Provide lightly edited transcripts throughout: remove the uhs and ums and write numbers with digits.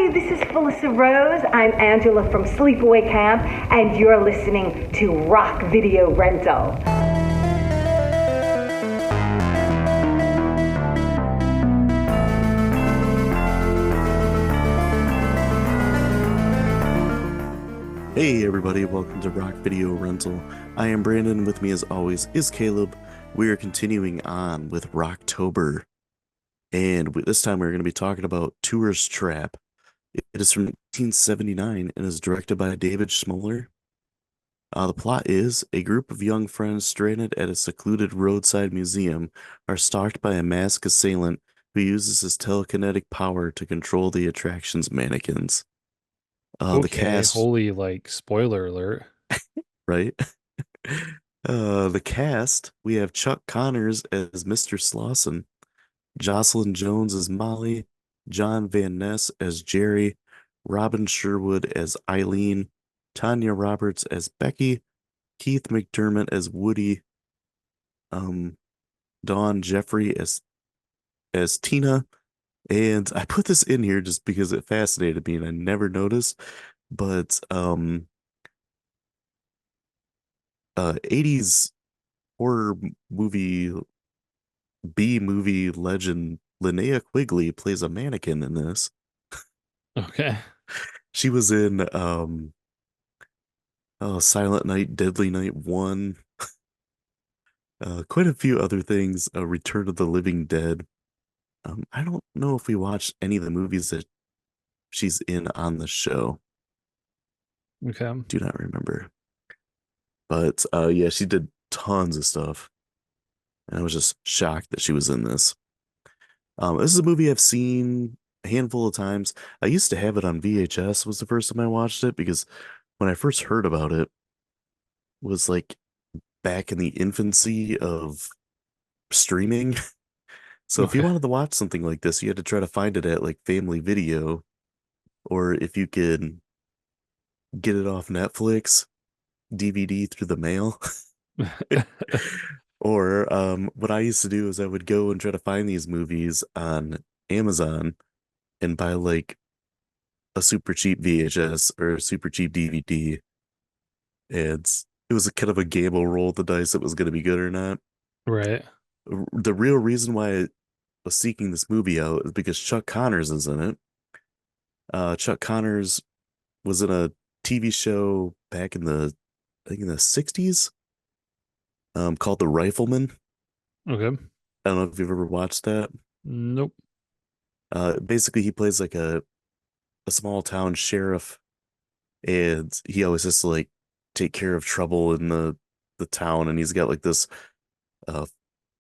Hi, this is Felissa Rose. I'm Angela from Sleepaway Camp, and you're listening to Rock Video Rental. Hey everybody, welcome to Rock Video Rental. I am Brandon, with me as always is Caleb. We are continuing on with Rocktober, and this time we're going to be talking about Tourist Trap. It is from 1979 and is directed by David Schmoller. The plot is, a group of young friends stranded at a secluded roadside museum are stalked by a masked assailant who uses his telekinetic power to control the attraction's mannequins. The Okay, cast, holy spoiler alert. right? The cast, we have Chuck Connors as Mr. Slausen, Jocelyn Jones as Molly, John Van Ness as Jerry, Robin Sherwood as Eileen, Tanya Roberts as Becky, Keith McDermott as Woody, Dawn Jeffrey as Tina, and I put this in here just because it fascinated me and I never noticed, but 80s horror movie B movie legend Linnea Quigley plays a mannequin in this. Okay. She was in Silent Night, Deadly Night 1, quite a few other things, Return of the Living Dead. I don't know if we watched any of the movies that she's in on the show. Okay. Do not remember. But yeah, she did tons of stuff. And I was just shocked that she was in this. This is a movie I've seen a handful of times. I used to have it on VHS was the first time I watched it, because when I first heard about it was like back in the infancy of streaming. So if you Okay. wanted to watch something like this, you had to try to find it at like Family Video, or if you could get it off Netflix, DVD through the mail. Or what I used to do is I would go and try to find these movies on Amazon and buy like a super cheap VHS or a super cheap DVD. And it was a kind of a gamble, roll the dice it was going to be good or not. Right. The real reason why I was seeking this movie out is because Chuck Connors is in it. Chuck Connors was in a TV show back in I think in the 60s, called The Rifleman. Okay. I don't know if you've ever watched that. Nope. Basically, he plays like a small town sheriff, and he always has to like take care of trouble in the town, and he's got like this uh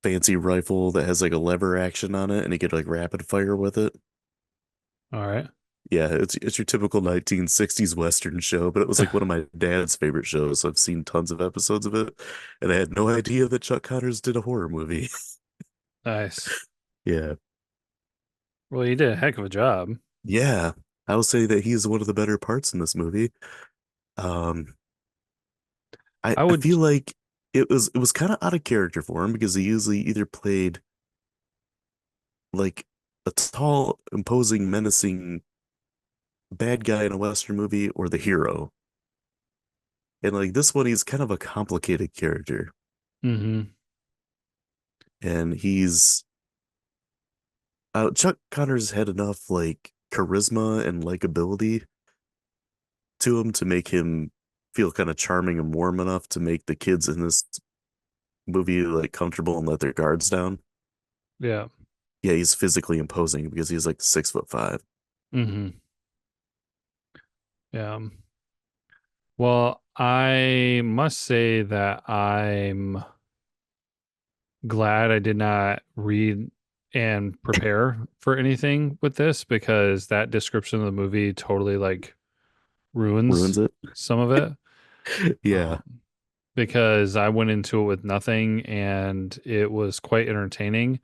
fancy rifle that has like a lever action on it, and he could like rapid fire with it. All right. Yeah, it's your typical 1960s Western show, but it was like one of my dad's favorite shows, so I've seen tons of episodes of it, and I had no idea that Chuck Connors did a horror movie. Nice. Yeah. Well, you did a heck of a job. Yeah. I will say that he's one of the better parts in this movie. Um, I I would feel like it was kind of out of character for him, because he usually either played like a tall, imposing, menacing bad guy in a Western movie, or the hero. And like this one, he's kind of a complicated character. mm-hmm. And he's Chuck Connors had enough like charisma and likability to him to make him feel kind of charming and warm enough to make the kids in this movie like comfortable and let their guards down. Yeah. Yeah, he's physically imposing because he's like 6'5". Mm-hmm. Yeah. Well, I must say that I'm glad I did not read and prepare for anything with this, because that description of the movie totally ruins Ruins it. some of it. Yeah. Um, because I went into it with nothing, and it was quite entertaining,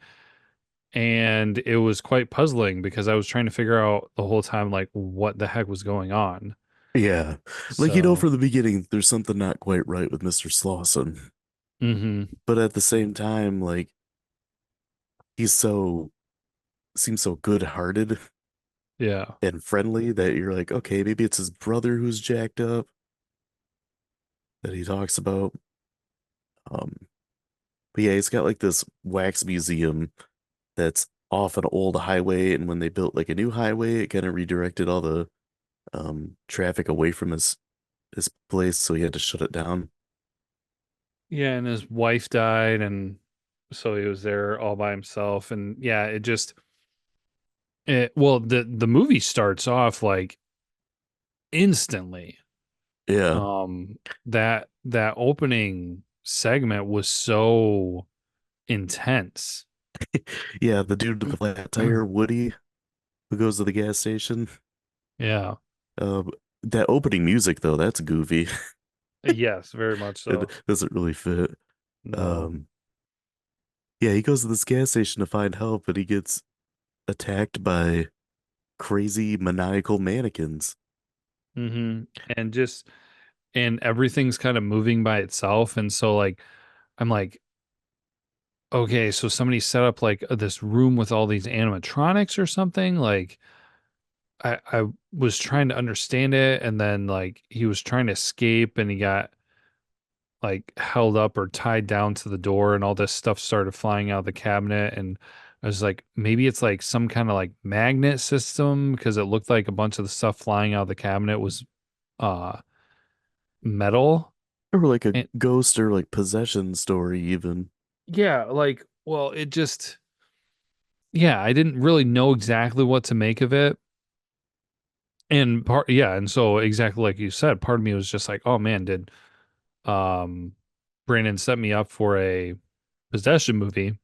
and it was quite puzzling because I was trying to figure out the whole time what the heck was going on. Yeah. Like, So, from the beginning, there's something not quite right with Mr. Slauson. mhm. But at the same time, like, he's so seems so good-hearted. Yeah. and friendly that you're like, okay, maybe it's his brother who's jacked up that he talks about. Um, but yeah, he's got like this wax museum that's off an old highway, and when they built like a new highway, it kind of redirected all the traffic away from his place, so he had to shut it down. Yeah, and his wife died, and so he was there all by himself. And yeah, it just well, the movie starts off like instantly. Yeah, Um that opening segment was so intense. yeah, the dude with the flat tire, Woody, who goes to the gas station. Yeah. Um, that opening music though, that's goofy. Yes, very much It so. doesn't really fit. No. Um, yeah, he goes to this gas station to find help, but he gets attacked by crazy maniacal mannequins. And just and everything's kind of moving by itself, and so like I'm like, okay, so somebody set up like this room with all these animatronics or something. Like I was trying to understand it, and then like he was trying to escape, and he got like held up or tied down to the door, and all this stuff started flying out of the cabinet. And I was like, maybe it's like some kind of like magnet system, because it looked like a bunch of the stuff flying out of the cabinet was uh metal. Or like a And ghost or like possession story even. yeah, like, well, it just, yeah, I didn't really know exactly what to make of it. And part, yeah, and so exactly like you said, part of me was just like, oh man, did um Brandon set me up for a possession movie?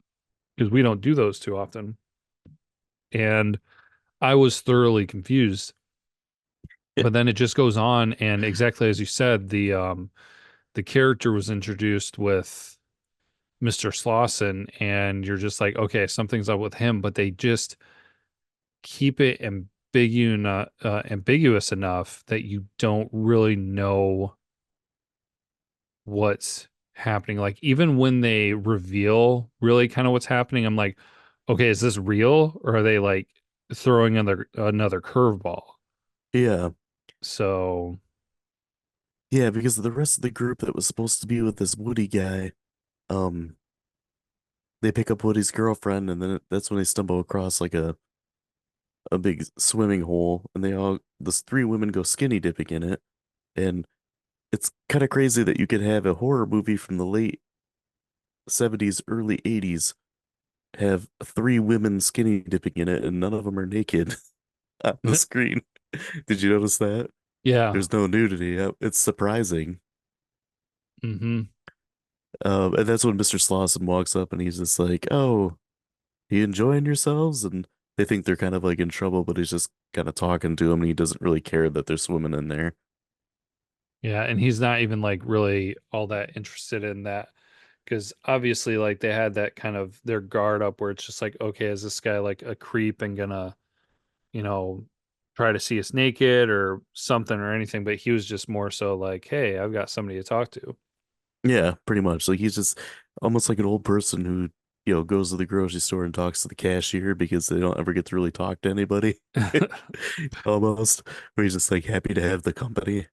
Because we don't do those too often. And I was thoroughly confused. But then it just goes on, and exactly as you said, the character was introduced with Mr. Slausen, and you're just like, okay, something's up with him, but they just keep it ambiguous enough that you don't really know what's happening. Like even when they reveal really kind of what's happening, I'm like, okay, is this real, or are they like throwing another curveball? Yeah. So, Yeah, because the rest of the group that was supposed to be with this Woody guy, um, they pick up Woody's girlfriend, and then that's when they stumble across like a big swimming hole, and those three women go skinny dipping in it, and it's kind of crazy that you could have a horror movie from the late 70s, early 80s have three women skinny dipping in it, and none of them are naked on the screen. Did you notice that? yeah. There's no nudity. It's surprising. Hmm. And that's when Mr. Slauson walks up and he's just like, "Oh, you enjoying yourselves?" And they think they're kind of like in trouble, but he's just kind of talking to them and he doesn't really care that they're swimming in there. Yeah, and he's not even like really all that interested in that, because obviously like they had that kind of their guard up where it's just like, okay, is this guy like a creep and gonna, you know, try to see us naked or something or anything? But he was just more so like, hey, I've got somebody to talk to. Yeah, pretty much. Like he's just almost like an old person who, goes to the grocery store and talks to the cashier because they don't ever get to really talk to anybody. Almost. Where he's just like happy to have the company.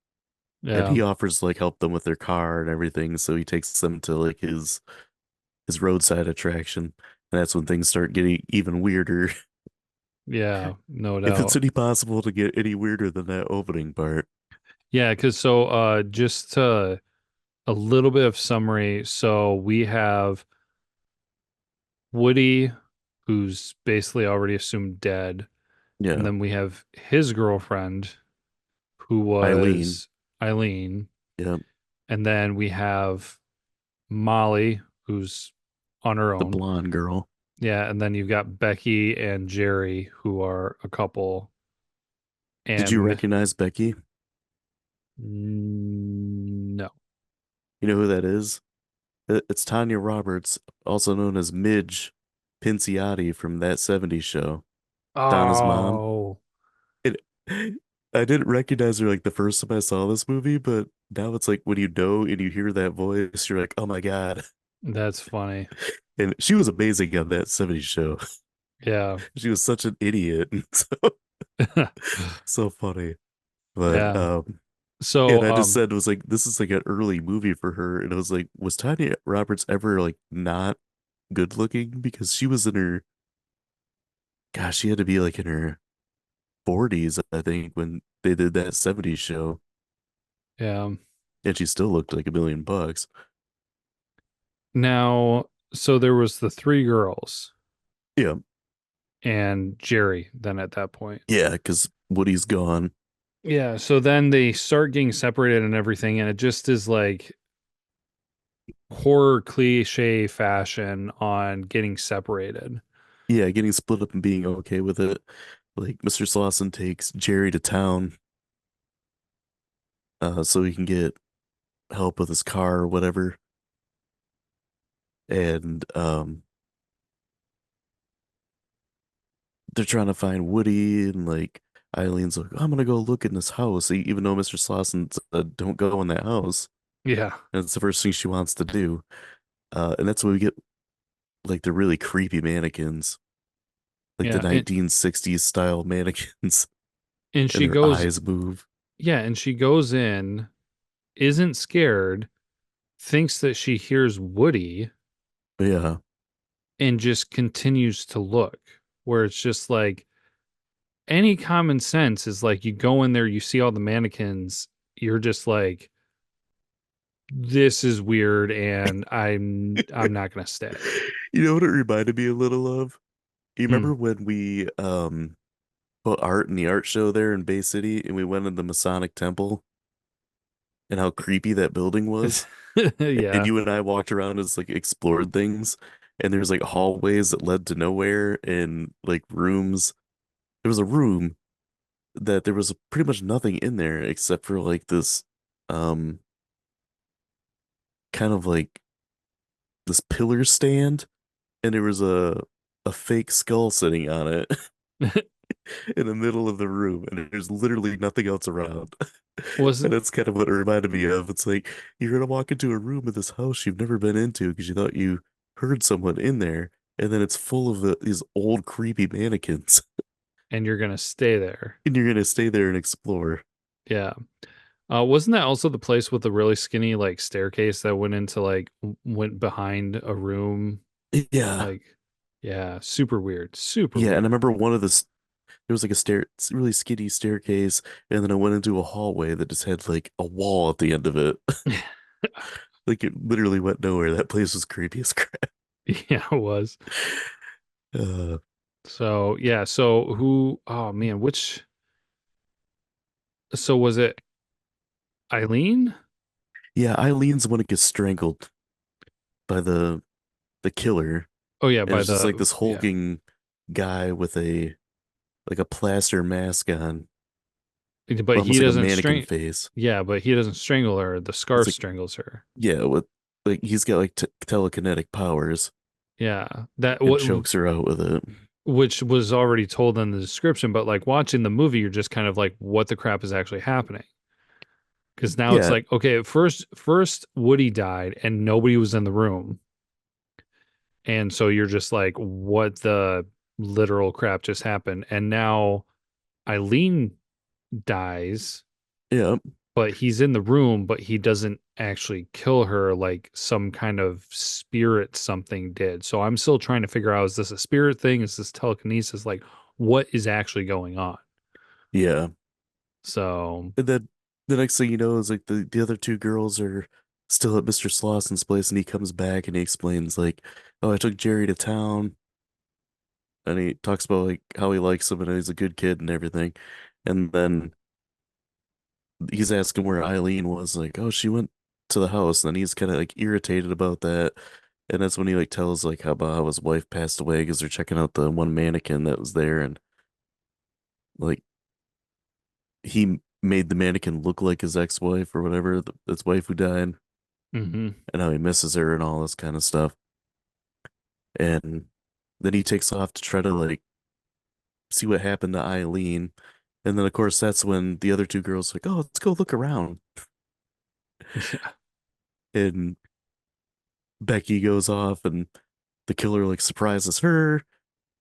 And Yeah. he offers to like help them with their car and everything. So he takes them to like his roadside attraction. And that's when things start getting even weirder. Yeah, no If it's doubt. any possible to get any weirder than that opening part. Yeah, because so just a little bit of summary. So we have Woody, who's basically already assumed dead. And Yeah. then we have his girlfriend, who Eileen. was Eileen. Yeah. And then we have Molly, who's on her The own. blonde girl. Yeah. And then you've got Becky and Jerry, who are a couple. Did you And recognize Becky? no. You know who that is? It's Tanya Roberts, also known as Midge Pinciotti from That 70s Show. Donna's mom. Oh, It, I didn't recognize her like the first time I saw this movie, but now it's like when you know and you hear that voice, you're like, oh my God. that's funny. And she was amazing on That 70s Show. Yeah. She was such an idiot. So funny. But Yeah. yeah, and So I just said it was like this is like an early movie for her, and it was like, was Tanya Roberts ever like not good looking? Because she was in her, gosh, she had to be like in her 40s, I think, when they did that 70s show, yeah. and she still looked like $1 million. Now, so there was the three girls Yeah, and Jerry then at that point. yeah, because Woody's gone. Yeah, so then they start getting separated and everything, and it just is like horror cliche fashion on getting separated. Yeah, getting split up and being okay with it. Like Mr. Slausen takes Jerry to town, so he can get help with his car or whatever. And they're trying to find Woody, and like Eileen's like, I'm gonna go look in this house, even though Mr. Slausen said don't go in that house. Yeah, And it's the first thing she wants to do. And that's when we get like the really creepy mannequins, like the yeah, 1960s style mannequins, and and she their goes, eyes move. yeah, and she goes in, isn't scared, thinks that she hears Woody, Yeah. and just continues to look. Where it's just like any common sense is like you go in there, you see all the mannequins, you're just like, this is weird, and I'm not gonna stay. You know what it reminded me a little of? You Hmm. remember when we put art in the art show there in Bay City, and we went in the Masonic Temple, and how creepy that building was? And Yeah, you and I walked around as like explored things, and there's like hallways that led to nowhere, and like rooms. There was a room that there was pretty much nothing in there except for like this um kind of like this pillar stand, and there was a fake skull sitting on it in the middle of the room, and there's literally nothing else around. And wasn't that's kind of what it reminded me of. It's like you're gonna walk into a room in this house you've never been into because you thought you heard someone in there, and then it's full of these old creepy mannequins, and you're gonna stay there. and you're gonna stay there and explore. Yeah. Wasn't that also the place with the really skinny like staircase that went into like went behind a room? Yeah, Like, yeah, super weird, super yeah. And I weird. remember one of the there was like a really skinny staircase, and then I went into a hallway that just had like a wall at the end of it. Like it literally went nowhere. That place was creepy as crap. Yeah, it was. Uh, So yeah, so who? Oh man, which? So was it Eileen? yeah, Eileen's the one that gets strangled by the killer, Oh yeah, and by it's just like the this yeah, hulking guy with a like a plaster mask on, but he almost like a doesn't mannequin string. face. Yeah, but he doesn't strangle her. The It's scarf like, strangles her. yeah, with like he's got like t telekinetic powers Yeah, that and what chokes her out with it. which was already told in the description, but like watching the movie, you're just kind of like, what the crap is actually happening? Because now it's Yeah, like, okay, first Woody died and nobody was in the room, and so you're just like, what the literal crap just happened? And now Eileen dies, yeah, but he's in the room, but he doesn't actually kill her like some kind of spirit something did. So I'm still trying to figure out, is this a spirit thing? Is this telekinesis? Like, what is actually going on? yeah. So And then the next thing you know is like the other two girls are still at Mr. Slausen's place, and he comes back and he explains like, "Oh, I took Jerry to town," and he talks about like how he likes him and he's a good kid and everything. And then he's asking where Eileen was, like, "Oh, she went to the house." And then he's kind of like irritated about that. And that's when he like tells like how about how his wife passed away because they're checking out the one mannequin that was there, and like he made the mannequin look like his ex-wife or whatever, his wife who died, mhm. and how he misses her and all this kind of stuff. And then he takes off to try to like see what happened to Eileen. And then of course that's when the other two girls like, "Oh, let's go look around." Yeah. And Becky goes off, and the killer like surprises her,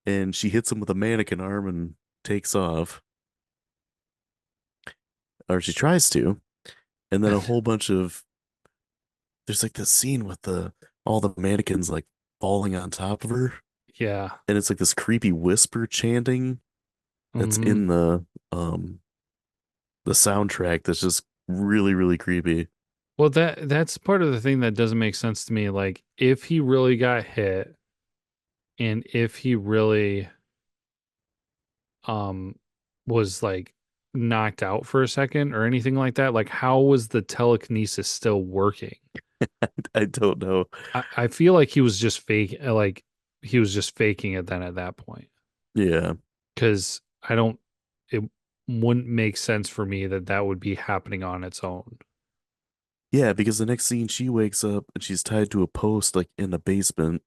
and she hits him with a mannequin arm and takes off. or she tries to, and then a whole bunch of there's like this scene with the all the mannequins like falling on top of her, Yeah. and it's like this creepy whisper chanting that's Hmm. in um the soundtrack that's just really, really creepy. Well, that's part of the thing that doesn't make sense to me. Like, if he really got hit and if he really um was like knocked out for a second or anything like that, like how was the telekinesis still working? I don't know. I feel like he was just fake like he was just faking it then at that point. Yeah. Because I don't it wouldn't make sense for me that that would be happening on its own. Yeah, because the next scene she wakes up and she's tied to a post like in the basement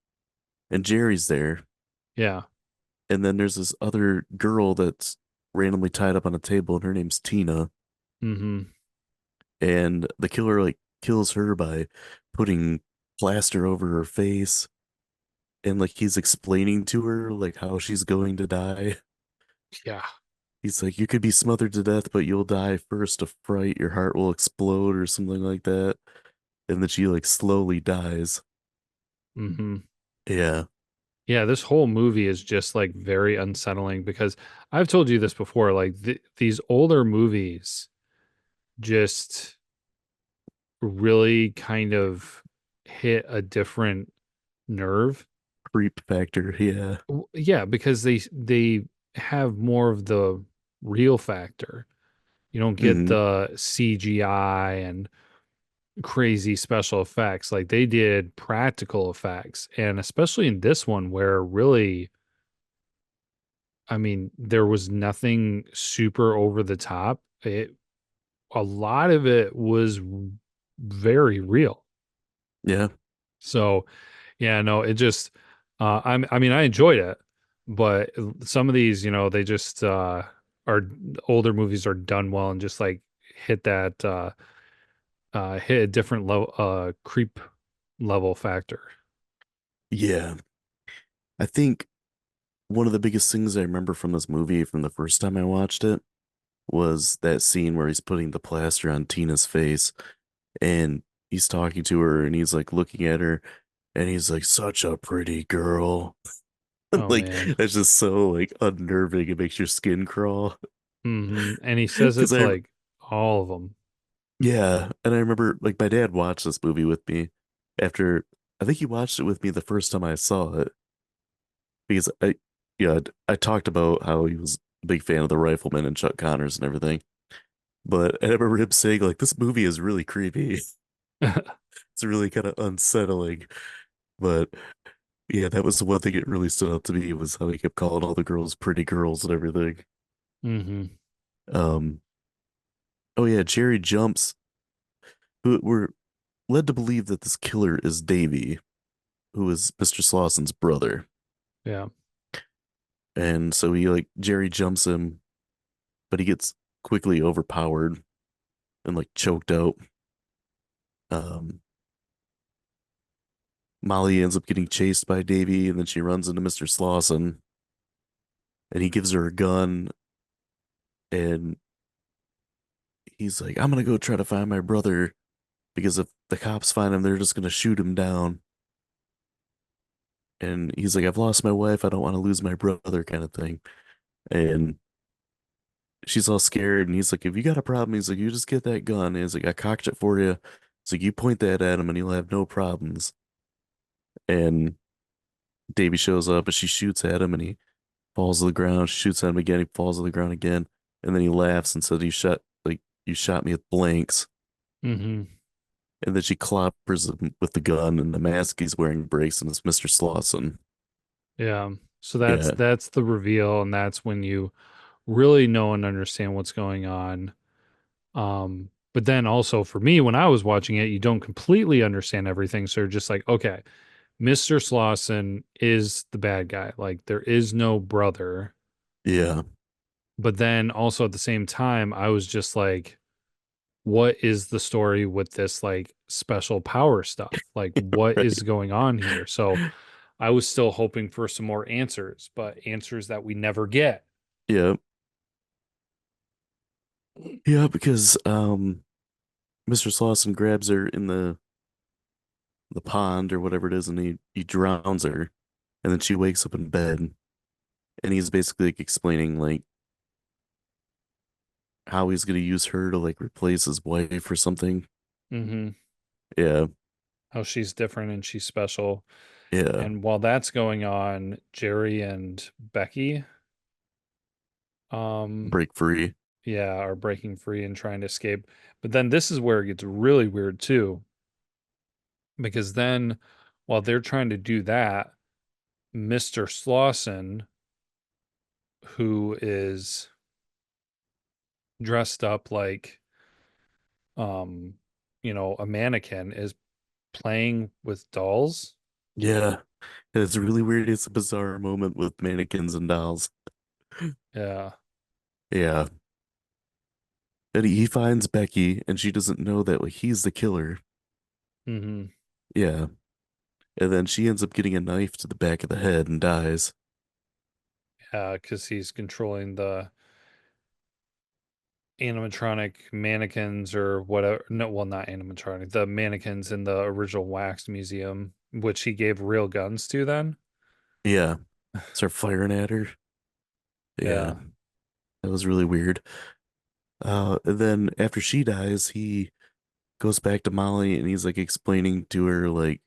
and Jerry's there. Yeah. And then there's this other girl that's randomly tied up on a table and her name's Tina. Mm-hmm. And the killer like kills her by putting plaster over her face and like he's explaining to her like how she's going to die. Yeah. He's like, you could be smothered to death, but you'll die first of fright. Your heart will explode or something like that. And then she like slowly dies. Mm-hmm. Yeah. Yeah, this whole movie is just like very unsettling because I've told you this before, like these older movies just really kind of hit a different nerve. Creep factor. Yeah. Yeah, because they have more of the real factor. You don't get Hmm. the CGI and crazy special effects. Like they did practical effects, and especially in this one where really, I mean, there was nothing super over the top. It A lot of it was very real. Yeah. So, yeah, no, it just I mean, I enjoyed it, but some of these, they just are older movies are done well and just like hit that hit a different level creep level factor. Yeah. I think one of the biggest things I remember from this movie from the first time I watched it was that scene where he's putting the plaster on Tina's face and he's talking to her and he's like looking at her and he's like, such a pretty girl. Oh Like, man. that's just so like unnerving. It makes your skin crawl. And he says it Because to like all of them. yeah. And I remember like my dad watched this movie with me after, I think he watched it with me the first time I saw it. Because yeah, I talked about how he was a big fan of the Rifleman and Chuck Connors and everything. But I remember him saying like this movie is really creepy. It's really kind of unsettling. But yeah, that was the one thing that really stood out to me was how he kept calling all the girls pretty girls and everything. Hmm. Um, oh yeah, Jerry jumps. We're led to believe that this killer is Davy, who is Mr. Slausen's brother. Yeah. And so he like Jerry jumps him, but he gets quickly overpowered and like choked out. Um, Molly ends up getting chased by Davy, and then she runs into Mr. Slausen, and he gives her a gun, and he's like, "I'm gonna go try to find my brother because if the cops find him, they're just gonna shoot him down." And he's like, "I've lost my wife. I don't want to lose my brother," kind of thing. And she's all scared, and he's like, "If you got a problem," he's like, "You just get that gun." And he's like, "I cocked it for you." He's like, "You point that at him, and you'll have no problems." And Davy shows up, and she shoots at him, and he falls to the ground. She shoots at him again. He falls to the ground again, and then he laughs and says, you shot me with blanks." Hmm. And then she clobbers him with the gun, and the mask he's wearing breaks, and it's Mr. Slausen. Yeah. So that's Yeah, that's the reveal, and that's when you really know and understand what's going on. But then also for me, when I was watching it, you don't completely understand everything. So you're just like, okay, Mr. Slausen is the bad guy. Like there is no brother. yeah, But then also at the same time, I was just like, what is the story with this like special power stuff? Like what right. is going on here? So I was still hoping for some more answers, but answers that we never get. Yeah. Yeah, because Mr. Slausen grabs her in the pond or whatever it is, and he drowns her, and then she wakes up in bed, and he's basically like explaining like how he's gonna use her to like replace his wife or something. Mm-hmm. Yeah, How she's different and she's special. yeah, And while that's going on, Jerry and Becky, um, break free. yeah, are breaking free and trying to escape. But then this is where it gets really weird too, because then while they're trying to do that, Mr. Slausen, who is dressed up like um, a mannequin, is playing with dolls. Yeah, and it's really weird. It's a bizarre moment with mannequins and dolls. Yeah. Yeah, and he finds Becky, and she doesn't know that like he's the killer. Mm-hmm. Yeah, and then she ends up getting a knife to the back of the head and dies. Yeah, because he's controlling the animatronic mannequins or whatever. No, well, not animatronic, the mannequins in the original wax museum, which he gave real guns to then. Yeah, start firing at her. Yeah, Yeah. that was really weird. And then after she dies, he goes back to Molly and he's like explaining to her like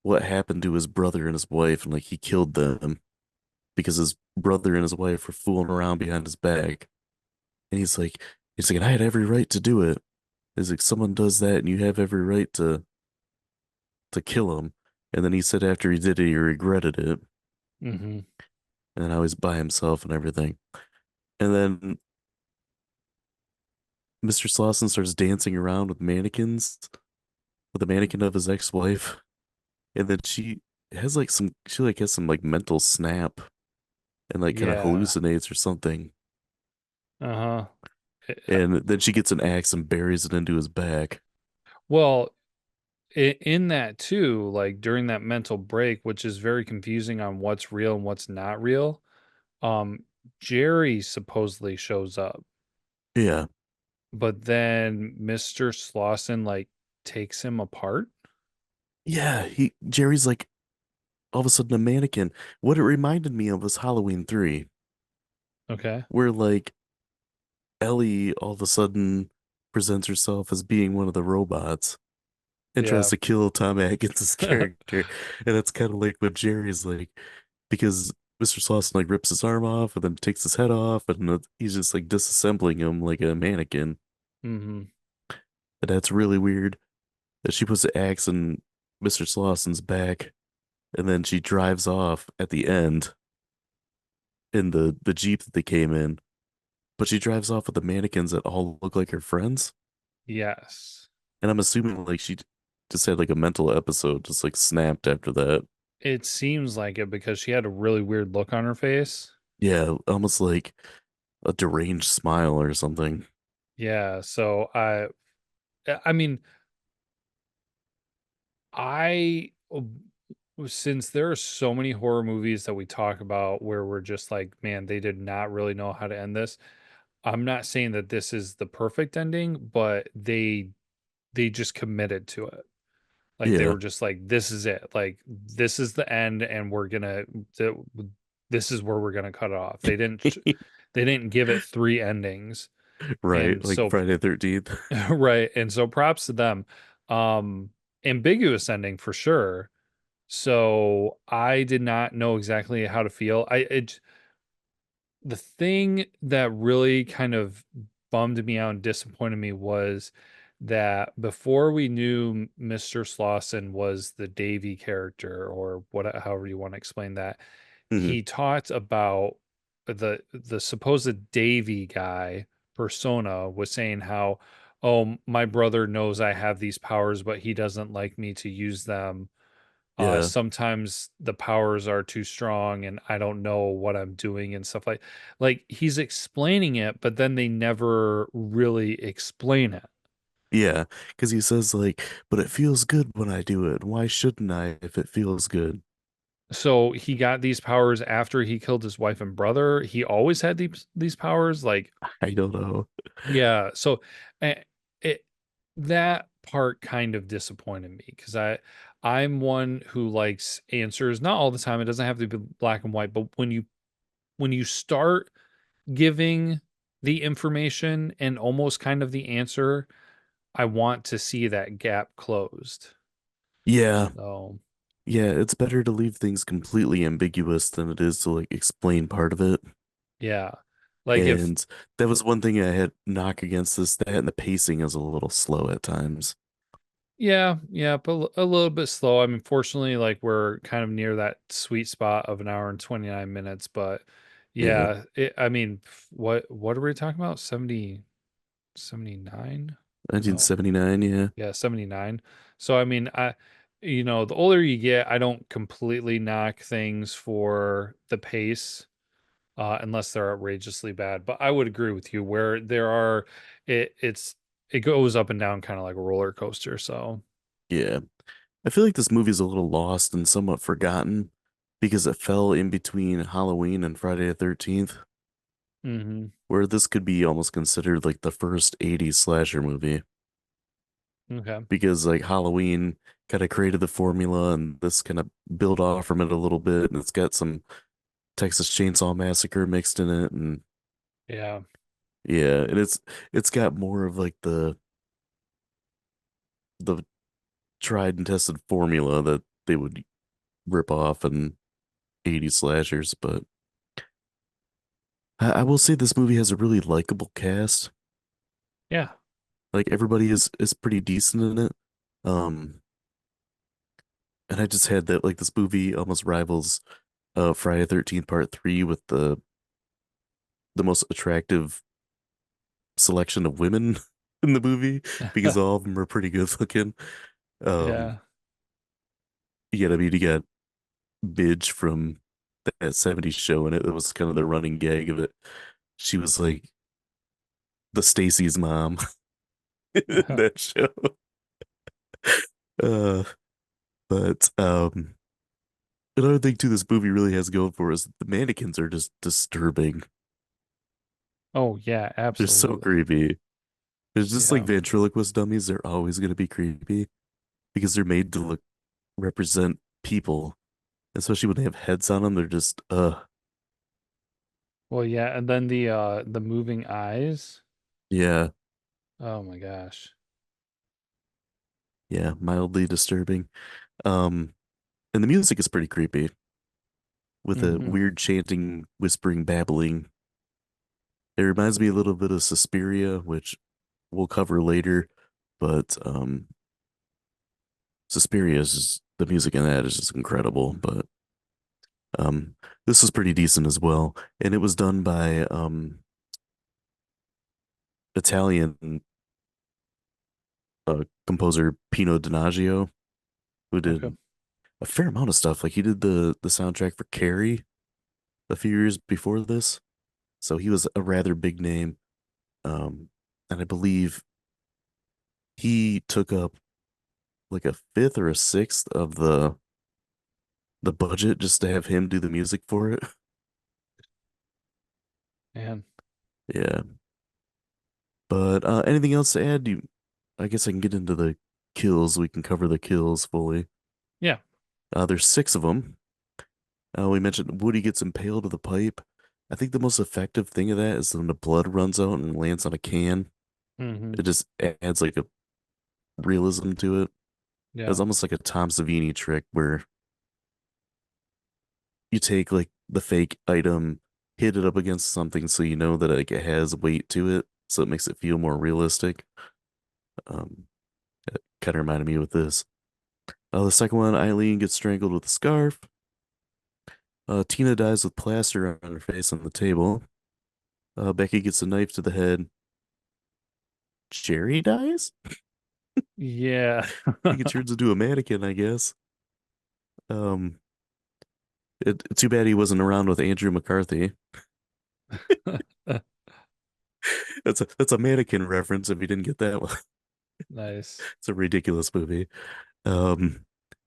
what happened to his brother and his wife, and like he killed them because his brother and his wife were fooling around behind his back. And he's like, I had every right to do it. He's like, someone does that and you have every right to kill him. And then he said after he did it, he regretted it. Mm-hmm. And now he's by himself and everything. And then Mr. Slauson starts dancing around with mannequins, with a mannequin of his ex-wife. And then she like has some like mental snap and like kind of Yeah. hallucinates or something. Uh-huh. And then she gets an axe and buries it into his back. Well, in that too, like during that mental break, which is very confusing on what's real and what's not real, um, Jerry supposedly shows up, Yeah. but then Mr. Slauson like takes him apart. Yeah, he Jerry's like all of a sudden a mannequin. What it reminded me of was Halloween 3, Okay. where like Ellie all of a sudden presents herself as being one of the robots and tries Yeah. to kill Tom Atkins' character. And that's kind of like what Jerry's like, because Mr. Slauson like rips his arm off and then takes his head off, and he's just like disassembling him like a mannequin. Mm-hmm. And that's really weird that she puts the axe in Mr. Slauson's back, and then she drives off at the end in the Jeep that they came in. But she drives off with the mannequins that all look like her friends. Yes. And I'm assuming like she just had like a mental episode, just like snapped after that. It seems like it because she had a really weird look on her face. Yeah, almost like a deranged smile or something. Yeah, so I mean, I since there are so many horror movies that we talk about where we're just like, man, they did not really know how to end this. I'm not saying that this is the perfect ending, but they just committed to it. Like they Yeah. were just like, this is it. Like this is the end, and we're gonna th- this is where we're gonna cut it off. They didn't give it three endings, Right, and like so Friday 13th. right, and so props to them. Um, ambiguous ending for sure. So I did not know exactly how to feel. The thing that really kind of bummed me out and disappointed me was that before we knew Mr. Slauson was the Davy character or what, however you want to explain that, Hmm. he talked about the supposed Davy guy persona was saying how, oh, my brother knows I have these powers, but he doesn't like me to use them. Yeah. Sometimes the powers are too strong and I don't know what I'm doing and stuff like he's explaining it, but then they never really explain it. Yeah, because he says like, but it feels good when I do it. Why shouldn't I if it feels good? So he got these powers after he killed his wife and brother. He always had these powers. Like, I don't know. yeah. So uh, it that part kind of disappointed me because I'm one who likes answers. Not all the time. It doesn't have to be black and white, but when you start giving the information and almost kind of the answer, I want to see that gap closed. Yeah, So yeah, it's better to leave things completely ambiguous than it is to like explain part of it. yeah. Like if And that was one thing I had knock against this, that and the pacing is a little slow at times. Yeah, yeah, but a little bit slow. I mean, fortunately, like we're kind of near that sweet spot of an hour and 29 minutes, but Yeah, yeah, I mean, what are we talking about? 70, 79? No. 1979, yeah. Yeah, 79. So I mean, the older you get, I don't completely knock things for the pace, unless they're outrageously bad. But I would agree with you where there are it goes up and down kind of like a roller coaster. So Yeah. I feel like this movie is a little lost and somewhat forgotten because it fell in between Halloween and Friday the 13th, hmm. where this could be almost considered like the first 80s slasher movie Okay. because like Halloween kind of created the formula and this kind of built off from it a little bit and it's got some Texas Chainsaw Massacre mixed in it and Yeah. yeah, and it's got more of like the tried and tested formula that they would rip off in 80s slashers, but I will say this movie has a really likable cast. Yeah. Like everybody is pretty decent in it. Um, and I just had that like this movie almost rivals Friday the 13th Part 3 with the most attractive selection of women in the movie because all of them are pretty good looking. Um, Yeah. I mean, you got Midge from that 70s show, and it was kind of the running gag of it. She was like the Stacy's mom in that show. Uh, but another thing too, this movie really has going for is the mannequins are just disturbing. Oh, yeah, They're so absolutely. creepy. It's just like Yeah. ventriloquist dummies. They're always going to be creepy because they're made to look represent people, especially when they have heads on them. They're just Well, yeah, and then the moving eyes. yeah, Oh my gosh. yeah, mildly disturbing. Um, and the music is pretty creepy with a Hmm. weird chanting, whispering, babbling. It reminds me a little bit of Suspiria, which we'll cover later, but Suspiria is just, the music in that is just incredible, but um this is pretty decent as well. And it was done by Italian composer Pino Donaggio, who Okay. did a fair amount of stuff. Like he did the soundtrack for Carrie a few years before this. So he was a rather big name. And I believe he took up like a fifth or a sixth of the budget just to have him do the music for it. Man. Yeah. But anything else to add? I guess I can get into the kills. We can cover the kills fully. Yeah. There's six of them. We mentioned Woody gets impaled with a pipe. I think the most effective thing of that is when the blood runs out and lands on a can. Hmm. It just adds like a realism to it. It's Yeah. almost like a Tom Savini trick where you take like the fake item, hit it up against something so you know that like it has weight to it, so it makes it feel more realistic. It kind of reminded me with this. The second one, Eileen gets strangled with a scarf. Tina dies with plaster on her face on the table. Becky gets a knife to the head. Jerry dies? Yeah. He turns into a mannequin, I guess. Um, too bad he wasn't around with Andrew McCarthy. That's a mannequin reference if you didn't get that one. Nice. It's a ridiculous movie. Um,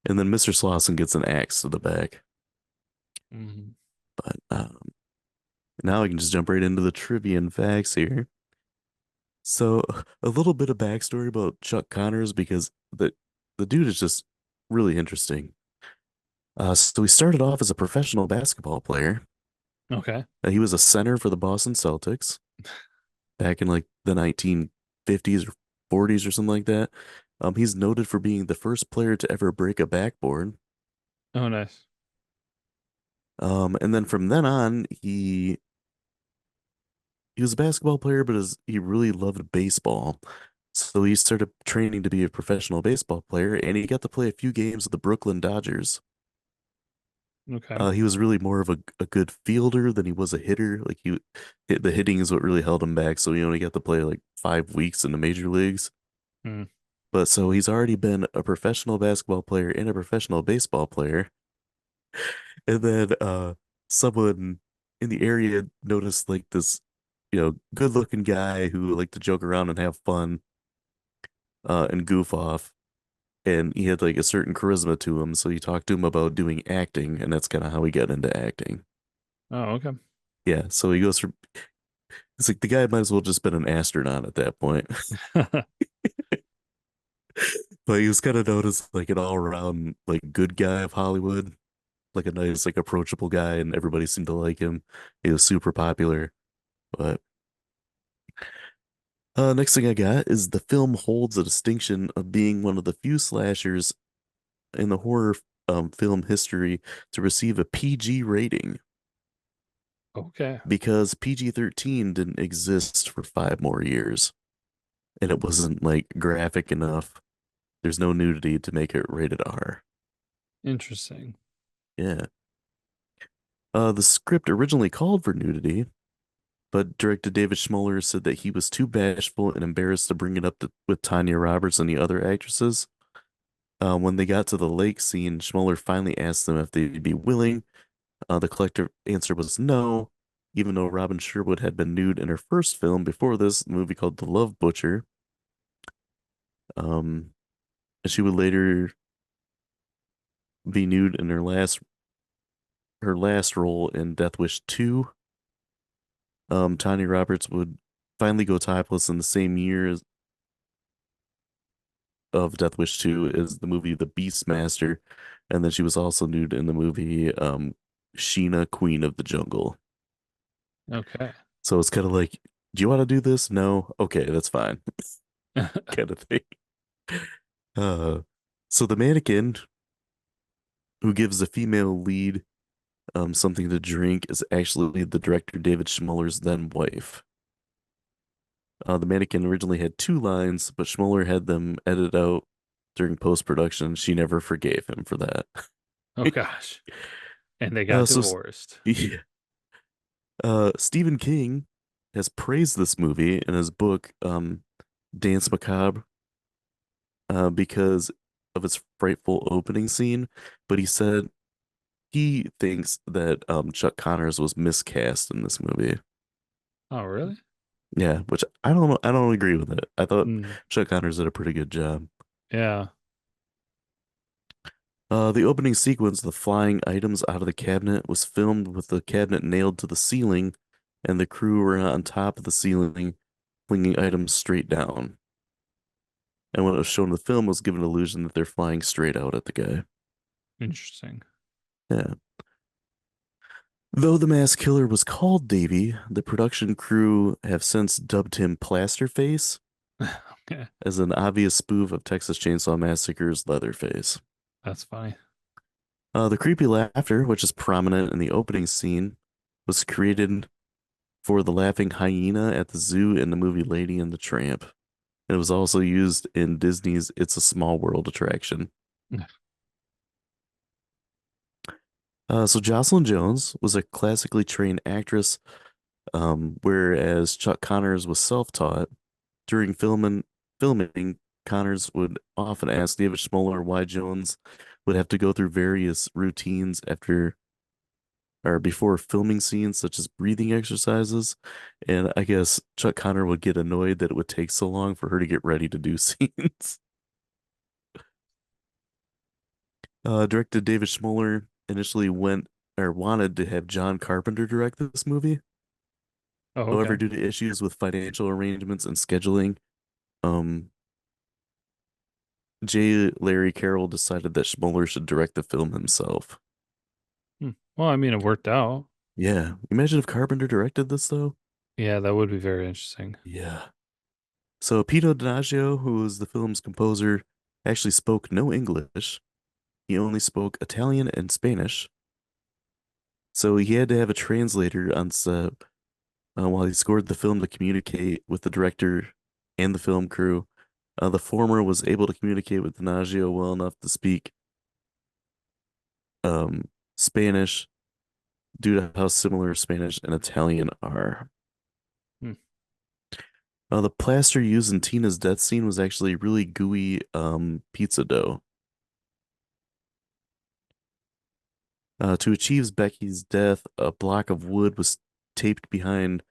and then Mr. Slausen gets an axe to the back. Mhm. But now I can just jump right into the trivia and facts here. So a little bit of backstory about Chuck Connors because the dude is just really interesting. So he started off as a professional basketball player. Okay. He was a center for the Boston Celtics back in like the 1950s or 40s or something like that. He's noted for being the first player to ever break a backboard. Oh, nice. And then from then on, he was a basketball player, but he really loved baseball. So he started training to be a professional baseball player, and he got to play a few games with the Brooklyn Dodgers. Okay. He was really more of a good fielder than he was a hitter. The hitting is what really held him back. So he only got to play like 5 weeks in the major leagues. Mm. But so he's already been a professional basketball player and a professional baseball player. And then someone in the area noticed like this, good looking guy who liked to joke around and have fun and goof off. And he had like a certain charisma to him. So he talked to him about doing acting, and that's kind of how he got into acting. Oh, okay. Yeah, so he goes from it's like the guy might as well just been an astronaut at that point. But he was kind of known as like an all around like good guy of Hollywood, like a nice, like approachable guy, and everybody seemed to like him. He was super popular. But next thing I got is the film holds a distinction of being one of the few slashers in the horror film history to receive a PG rating Okay. because PG-13 didn't exist for 5 more years, and it wasn't like graphic enough. There's no nudity to make it rated R. Interesting. Yeah. The script originally called for nudity, but director David Schmoller said that he was too bashful and embarrassed to bring it up with Tanya Roberts and the other actresses. When they got to the lake scene, Schmoller finally asked them if they'd be willing. The collective answer was no, even though Robin Sherwood had been nude in her first film before this, a movie called The Love Butcher. Um, and she would later be nude in her last role in Death Wish 2. Tanya Roberts would finally go topless in the same year of Death Wish 2 as the movie The Beastmaster, and then she was also nude in the movie Sheena, Queen of the Jungle. Okay. So it's kind of like, do you want to do this? No? Okay, that's fine. Kind of thing. Uh, so the mannequin who gives the female lead something to drink is actually the director David Schmoller's then wife. The mannequin originally had 2 lines, but Schmoller had them edited out during post-production. She never forgave him for that. Oh gosh. And they got So divorced. yeah. Stephen King has praised this movie in his book, Dance Macabre, because of its frightful opening scene. But he said he thinks that Chuck Connors was miscast in this movie. Oh, really? Yeah, which I don't know. I don't agree with it. I thought Mm. Chuck Connors did a pretty good job. Yeah. The opening sequence, the flying items out of the cabinet, was filmed with the cabinet nailed to the ceiling, and the crew were on top of the ceiling, flinging items straight down. And when it was shown in the film, it was given an illusion that they're flying straight out at the guy. Interesting. Yeah. Though the mass killer was called Davy, the production crew have since dubbed him Plasterface Okay. as an obvious spoof of Texas Chainsaw Massacre's Leatherface. That's funny. The creepy laughter, which is prominent in the opening scene, was created for the laughing hyena at the zoo in the movie Lady and the Tramp. And it was also used in Disney's It's a Small World attraction. So Jocelyn Jones was a classically trained actress, whereas Chuck Connors was self-taught. During filming, Connors would often ask David Schmoller why Jones would have to go through various routines after or before filming scenes, such as breathing exercises. And I guess Chuck Connor would get annoyed that it would take so long for her to get ready to do scenes. Director David Schmoller initially went or wanted to have John Carpenter direct this movie. Oh, However, okay. due to issues with financial arrangements and scheduling, um, J. Larry Carroll decided that Schmoller should direct the film himself. Hmm. Well, I mean, it worked out. Yeah, imagine if Carpenter directed this though. Yeah, that would be very interesting. Yeah. So Pino Donaggio, who was the film's composer, actually spoke no English. He only spoke Italian and Spanish. So he had to have a translator on set while he scored the film to communicate with the director and the film crew. The former was able to communicate with Donaggio well enough to speak Spanish due to how similar Spanish and Italian are. Hmm. The plaster used in Tina's death scene was actually really gooey pizza dough. To achieve Becky's death, a block of wood was taped behind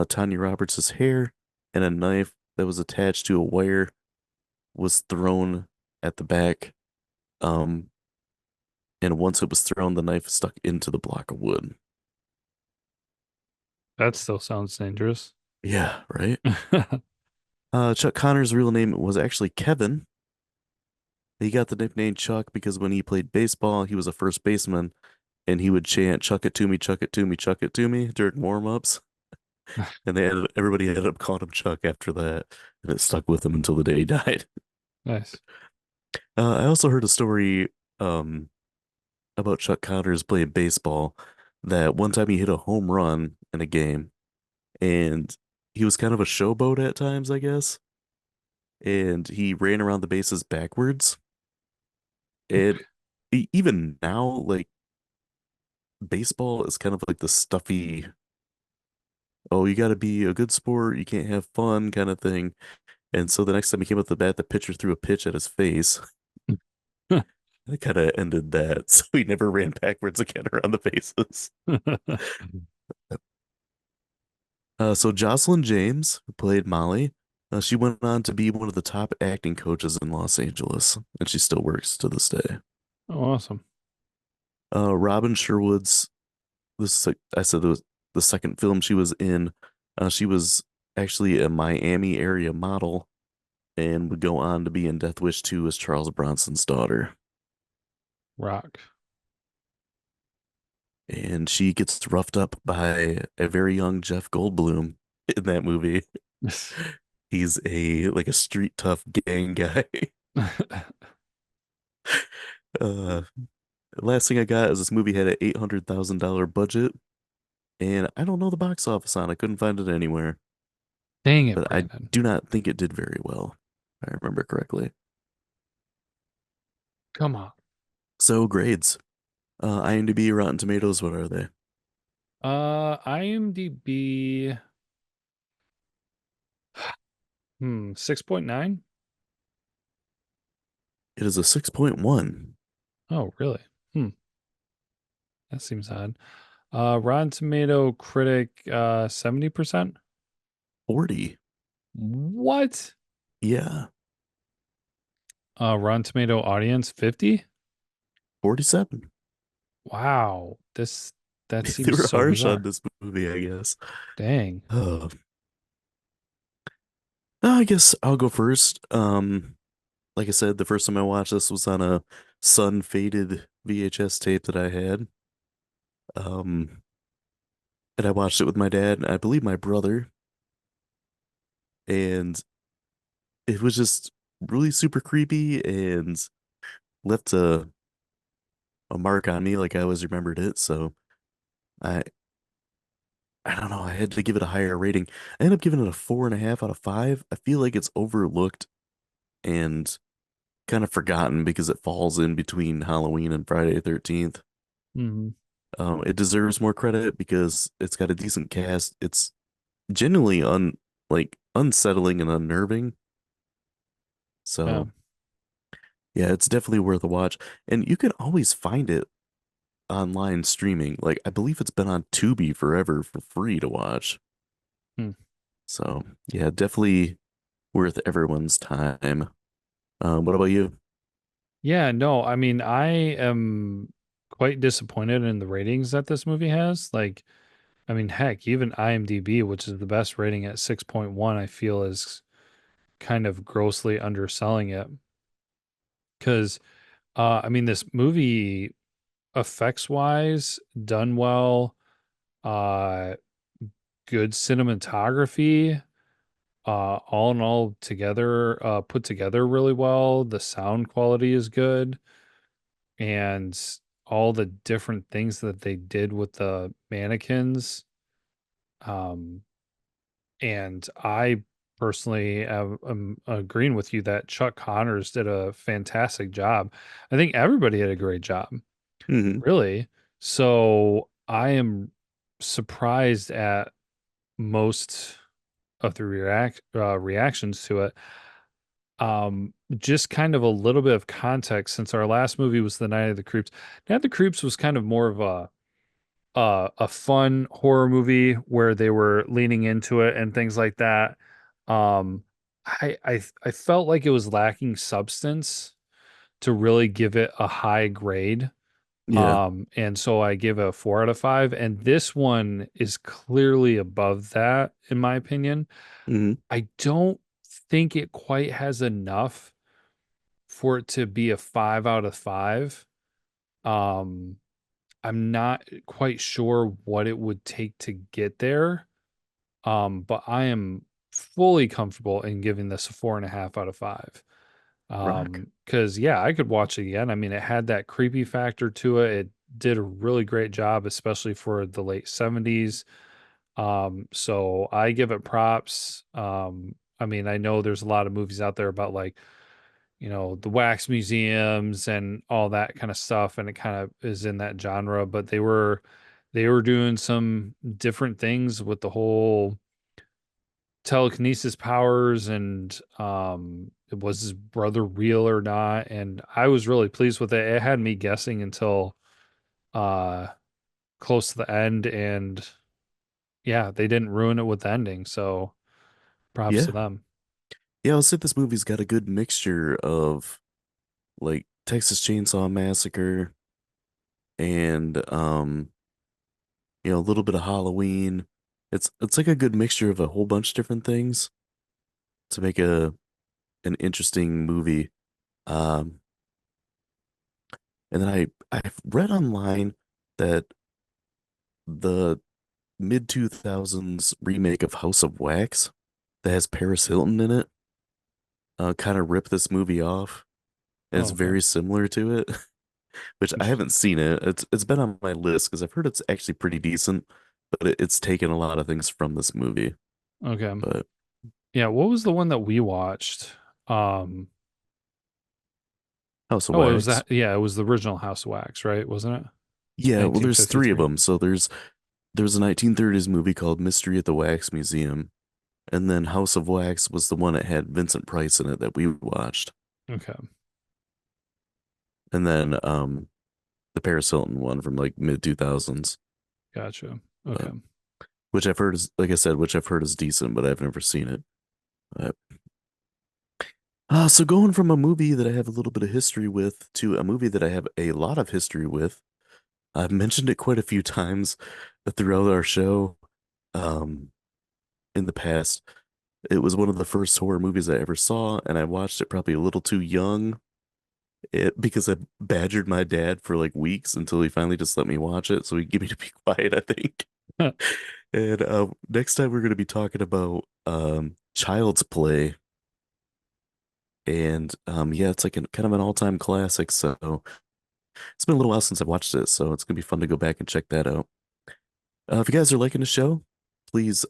Tanya Roberts' hair, and a knife that was attached to a wire was thrown at the back. Um, and once it was thrown, the knife stuck into the block of wood. That still sounds dangerous. Yeah, right. Chuck Connor's real name was actually Kevin. He got the nickname Chuck because when he played baseball, he was a first baseman, and he would chant "Chuck it to me, chuck it to me, chuck it to me" during warm-ups. And everybody ended up calling him Chuck after that, and it stuck with him until the day he died. Nice. I also heard a story um, about Chuck Connors playing baseball that one time he hit a home run in a game, and he was kind of a showboat at times, I guess, and he ran around the bases backwards. And even now, like baseball is kind of like the stuffy, oh, you got to be a good sport, you can't have fun kind of thing. And so the next time he came up the bat, the pitcher threw a pitch at his face. That kind of ended that. So he never ran backwards again around the bases. So Jocelyn James, who played Molly, she went on to be one of the top acting coaches in Los Angeles, and she still works to this day. Oh, awesome. Robin Sherwood's, this is like I said, it was the second film she was in. She was actually a Miami area model and would go on to be in Death Wish 2 as Charles Bronson's daughter. Rock. And she gets roughed up by a very young Jeff Goldblum in that movie. He's a like a street tough gang guy. Uh, last thing I got is this movie had an $800,000 budget, and I don't know the box office on. I couldn't find it anywhere, Dang it, but I Brandon. do not think it did very well, if I remember correctly. Come on. So grades, IMDb, Rotten Tomatoes, what are they? IMDb, 6.9. It is a 6.1. Oh, really? Hmm. That seems odd. Rotten Tomato critic, 70%. 40. What? Yeah, Rotten Tomato audience, 50. 47. Wow. That They seems were so harsh on bizarre. this movie, I guess. Dang. Uh, I guess I'll go first. Like I said, the first time I watched this was on a sun-faded VHS tape that I had. Um, and I watched it with my dad and I believe my brother, and it was just really super creepy and left a mark on me like I always remembered it. So I I don't know, I had to give it a higher rating. I ended up giving it a 4.5 out of 5. I feel like it's overlooked and kind of forgotten because it falls in between Halloween and Friday the 13th. Hmm. It deserves more credit because it's got a decent cast. It's genuinely like unsettling and unnerving. Yeah. So yeah, it's definitely worth a watch. And you can always find it online streaming. Like I believe it's been on Tubi forever for free to watch. Hmm. So yeah, definitely worth everyone's time. What about you? Yeah, no, I mean, I am quite disappointed in the ratings that this movie has. Like, I mean, heck, even IMDb, which is the best rating at 6.1, I feel is kind of grossly underselling it. Because, I mean, this movie, effects wise, done well, uh, good cinematography, all in all together, put together really well. The sound quality is good, and all the different things that they did with the mannequins. Um, and I personally am agreeing with you that Chuck Connors did a fantastic job. I think everybody had a great job, Hmm. really. So I am surprised at most of the reactions to it. Just kind of a little bit of context, since our last movie was The Night of the Creeps. Night of the Creeps was kind of more of a fun horror movie where they were leaning into it and things like that. Um, I felt like it was lacking substance to really give it a high grade. Yeah. And so I give it a 4 out of 5. And this one is clearly above that, in my opinion. Hmm. I don't think it quite has enough for it to be a 5 out of 5. Um, I'm not quite sure what it would take to get there. But I am fully comfortable in giving this a 4.5 out of 5. Rock. Because yeah, I could watch it again. I mean, it had that creepy factor to it. It did a really great job, especially for the late 70s. So I give it props. I mean, I know there's a lot of movies out there about like, the wax museums and all that kind of stuff, and it kind of is in that genre, but they were doing some different things with the whole telekinesis powers, and was his brother real or not, and I was really pleased with it. It had me guessing until uh close to the end, and yeah, they didn't ruin it with the ending, so props Yeah. to them. Yeah, I'll say this movie's got a good mixture of like Texas Chainsaw Massacre and a little bit of Halloween. It's like a good mixture of a whole bunch of different things to make an interesting movie. Um, and then I've read online that the mid 2000s remake of House of Wax that has Paris Hilton in it kind of ripped this movie off. And Oh, it's okay. very similar to it, which I haven't seen it. It's been on my list because I've heard it's actually pretty decent, but it's taken a lot of things from this movie. Okay. But Yeah, what was the one that we watched? Um, House of oh, it was Wax. that. Yeah, it was the original House of Wax, right? Wasn't it? Yeah, well, there's three of 1953. them. So there's a 1930s movie called Mystery at the Wax Museum, and then House of Wax was the one that had Vincent Price in it that we watched, Okay, and then the Paris Hilton one from like mid 2000s, gotcha. but Okay, which I've heard is, like I said, which I've heard is decent, but I've never seen it. But, so going from a movie that I have a little bit of history with to a movie that I have a lot of history with. I've mentioned it quite a few times throughout our show um, in the past. It was one of the first horror movies I ever saw, and I watched it probably a little too young because I badgered my dad for like weeks until he finally just let me watch it. So he gave me to be quiet, I think. And next time we're going to be talking about Child's Play. And yeah, it's like kind of an all-time classic. So it's been a little while since I've watched it, so it's gonna be fun to go back and check that out. If you guys are liking the show, please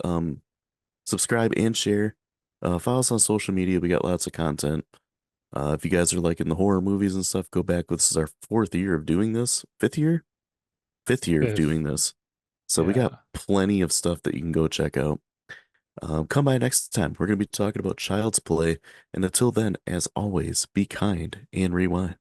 subscribe and share. Follow us on social media. We got lots of content. If you guys are liking the horror movies and stuff, go back. This is our fourth year of doing this. Fifth year? Fifth year of fifth. doing this. So we got Yeah. plenty of stuff that you can go check out. Come by next time. We're going to be talking about Child's Play. And until then, as always, be kind and rewind.